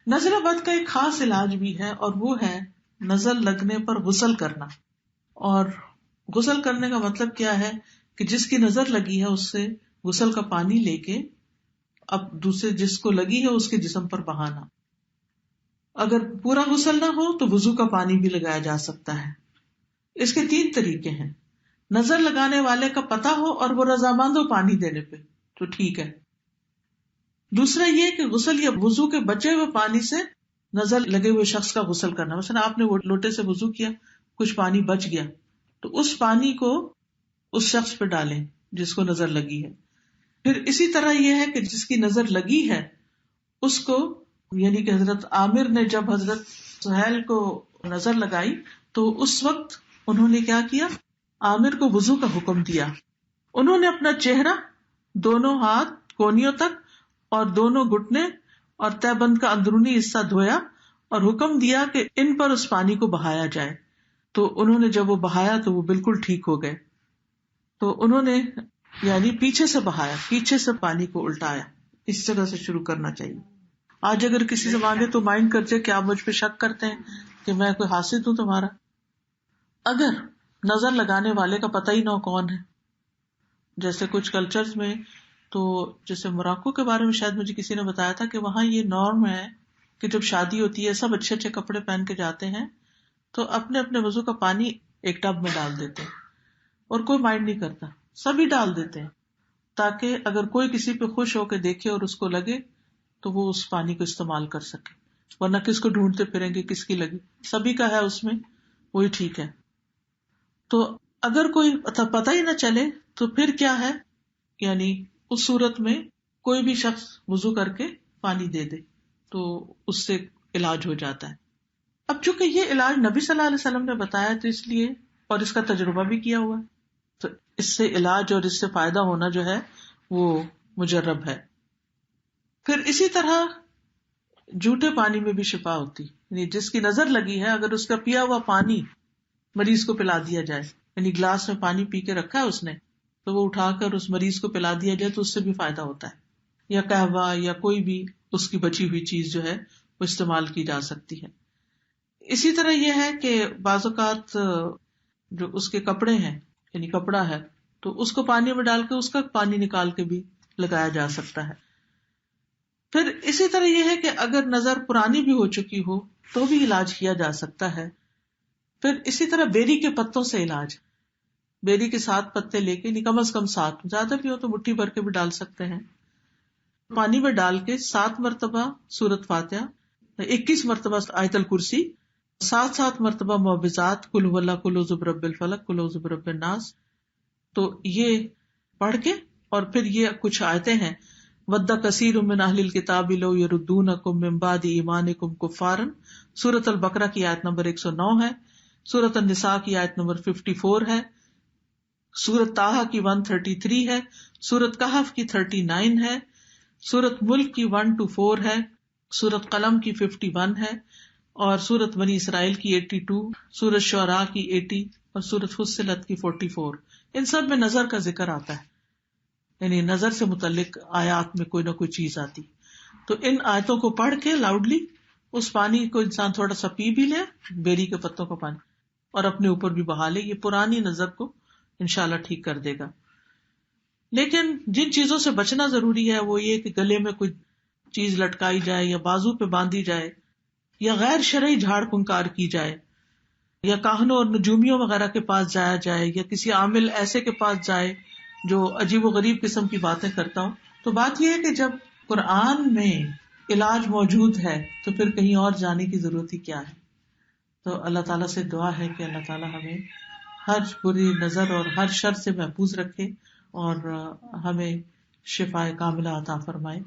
نظر بد کا ایک خاص علاج بھی ہے، اور وہ ہے نظر لگنے پر غسل کرنا. اور غسل کرنے کا مطلب کیا ہے کہ جس کی نظر لگی ہے اس سے غسل کا پانی لے کے اب دوسرے جس کو لگی ہے اس کے جسم پر بہانا. اگر پورا غسل نہ ہو تو وضو کا پانی بھی لگایا جا سکتا ہے. اس کے 3 طریقے ہیں. نظر لگانے والے کا پتہ ہو اور وہ رضامند ہو پانی دینے پہ تو ٹھیک ہے. دوسرا یہ کہ غسل یا وضو کے بچے ہوئے پانی سے نظر لگے ہوئے شخص کا غسل کرنا. مثلا آپ نے وہ لوٹے سے وضو کیا، کچھ پانی بچ گیا تو اس پانی کو اس شخص پہ ڈالیں جس کو نظر لگی ہے. پھر اسی طرح یہ ہے کہ جس کی نظر لگی ہے اس کو، یعنی کہ حضرت عامر نے جب حضرت سہیل کو نظر لگائی تو اس وقت انہوں نے کیا کیا، عامر کو وضو کا حکم دیا. انہوں نے اپنا چہرہ، دونوں ہاتھ کونیوں تک اور دونوں گھٹنے اور تہ بند کا اندرونی حصہ دھویا اور حکم دیا کہ ان پر اس پانی کو بہایا جائے. تو انہوں نے جب وہ بہایا تو وہ بالکل ٹھیک ہو گئے. تو انہوں نے یعنی پیچھے سے بہایا، پیچھے سے پانی کو الٹایا. اس جگہ سے شروع کرنا چاہیے. آج اگر کسی سے مانگے تو مائنڈ کر جائے کہ آپ مجھ پہ شک کرتے ہیں کہ میں کوئی حاسد ہوں تمہارا. اگر نظر لگانے والے کا پتہ ہی نہ ہو کون ہے، جیسے کچھ کلچرز میں، تو جیسے موراکو کے بارے میں شاید مجھے کسی نے بتایا تھا کہ وہاں یہ نارم ہے کہ جب شادی ہوتی ہے سب اچھے اچھے کپڑے پہن کے جاتے ہیں تو اپنے اپنے وضو کا پانی ایک ٹب میں ڈال دیتے ہیں اور کوئی مائنڈ نہیں کرتا، سبھی ڈال دیتے ہیں تاکہ اگر کوئی کسی پہ خوش ہو کے دیکھے اور اس کو لگے تو وہ اس پانی کو استعمال کر سکے. ورنہ کس کو ڈھونڈتے پھریں گے کس کی لگی، سبھی کا ہے اس میں، وہی ٹھیک ہے. تو اگر کوئی پتہ ہی نہ چلے تو پھر کیا ہے، یعنی اس صورت میں کوئی بھی شخص وضو کر کے پانی دے دے تو اس سے علاج ہو جاتا ہے. اب چونکہ یہ علاج نبی صلی اللہ علیہ وسلم نے بتایا تو اس لیے، اور اس کا تجربہ بھی کیا ہوا ہے، تو اس سے علاج اور اس سے فائدہ ہونا جو ہے وہ مجرب ہے. پھر اسی طرح جھوٹے پانی میں بھی شفا ہوتی، یعنی جس کی نظر لگی ہے اگر اس کا پیا ہوا پانی مریض کو پلا دیا جائے، یعنی گلاس میں پانی پی کے رکھا ہے اس نے تو وہ اٹھا کر اس مریض کو پلا دیا جائے تو اس سے بھی فائدہ ہوتا ہے. یا قہوہ یا کوئی بھی اس کی بچی ہوئی چیز جو ہے وہ استعمال کی جا سکتی ہے. اسی طرح یہ ہے کہ بعض اوقات جو اس کے کپڑے ہیں، یعنی کپڑا ہے تو اس کو پانی میں ڈال کے اس کا پانی نکال کے بھی لگایا جا سکتا ہے. پھر اسی طرح یہ ہے کہ اگر نظر پرانی بھی ہو چکی ہو تو بھی علاج کیا جا سکتا ہے. پھر اسی طرح بیری کے پتوں سے علاج، بیری کے 7 پتے لے کے، کم از کم 7، زیادہ بھی ہو تو مٹھی بھر کے بھی ڈال سکتے ہیں. پانی میں ڈال کے 7 مرتبہ سورۃ فاتحہ، 21 مرتبہ آیت الکرسی، 7 مرتبہ معوذات، قل هو اللہ، قل اعوذ برب الفلق، قل اعوذ برب الناس، تو یہ پڑھ کے، اور پھر یہ کچھ آیتیں ہیں، وَدَّ كَثِيرٌ مِّنْ أَهْلِ الْكِتَابِ لَوْ يَرُدُّونَكُم مِّن بَعْدِ إِيمَانِكُمْ كُفَّارًا، سورۃ البقرہ کی آیت نمبر 109 ہے، سورۃ النساء کی آیت نمبر 54 ہے، سورۃ طٰہٰ کی 133 ہے، سورۃ کہف کی 39 ہے، سورۃ ملک کی 1 to 4 ہے، سورۃ قلم کی 51 ہے، اور سورۃ بنی اسرائیل کی 82، سورۃ شعراء کی 80 اور سورۃ فصلت کی 44. ان سب میں نظر کا ذکر آتا ہے، یعنی نظر سے متعلق آیات میں کوئی نہ کوئی چیز آتی. تو ان آیتوں کو پڑھ کے لاؤڈلی اس پانی کو انسان تھوڑا سا پی بھی لے، بیری کے پتوں کا پانی، اور اپنے اوپر بھی بہا لے، یہ پرانی نظر کو انشاءاللہ ٹھیک کر دے گا. لیکن جن چیزوں سے بچنا ضروری ہے وہ یہ کہ گلے میں کوئی چیز لٹکائی جائے یا بازو پہ باندھی جائے یا غیر شرعی جھاڑ پھنکار کی جائے یا کاہنوں اور نجومیوں وغیرہ کے پاس جایا جائے یا کسی عامل ایسے کے پاس جائے جو عجیب و غریب قسم کی باتیں کرتا ہوں. تو بات یہ ہے کہ جب قرآن میں علاج موجود ہے تو پھر کہیں اور جانے کی ضرورت ہی کیا ہے. تو اللہ تعالیٰ سے دعا ہے کہ اللہ تعالیٰ ہمیں ہر بری نظر اور ہر شر سے محفوظ رکھے اور ہمیں شفاء کاملہ عطا فرمائے.